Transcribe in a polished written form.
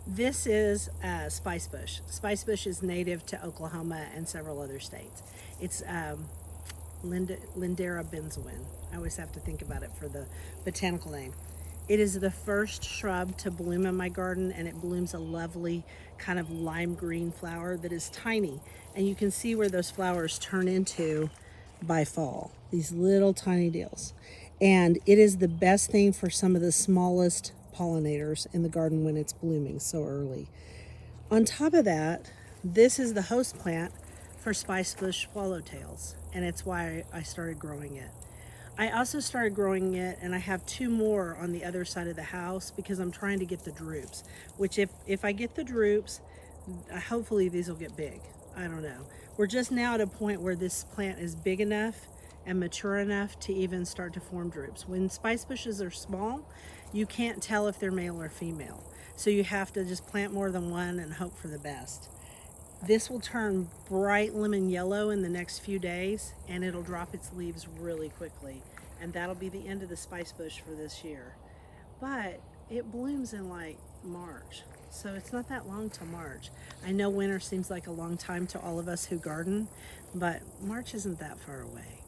This is spicebush. Spicebush is native to Oklahoma and several other states. It's Lindera benzoin. I always have to think about it for the botanical name. It is the first shrub to bloom in my garden, and it blooms a lovely kind of lime green flower that is tiny. And you can see where those flowers turn into by fall, these little tiny deals. And it is the best thing for some of the smallest pollinators in the garden when it's blooming so early. On top of that, this is the host plant for spicebush swallowtails, and it's why I started growing it. I also started growing it, and I have two more on the other side of the house because I'm trying to get the drupes, which if I get the drupes, hopefully these will get big. I don't know. We're just now at a point where this plant is big enough and mature enough to even start to form drupes. When spice bushes are small, you can't tell if they're male or female. So you have to just plant more than one and hope for the best. This will turn bright lemon yellow in the next few days, and it'll drop its leaves really quickly. And that'll be the end of the spice bush for this year. But it blooms in like March. So it's not that long till March. I know winter seems like a long time to all of us who garden, but March isn't that far away.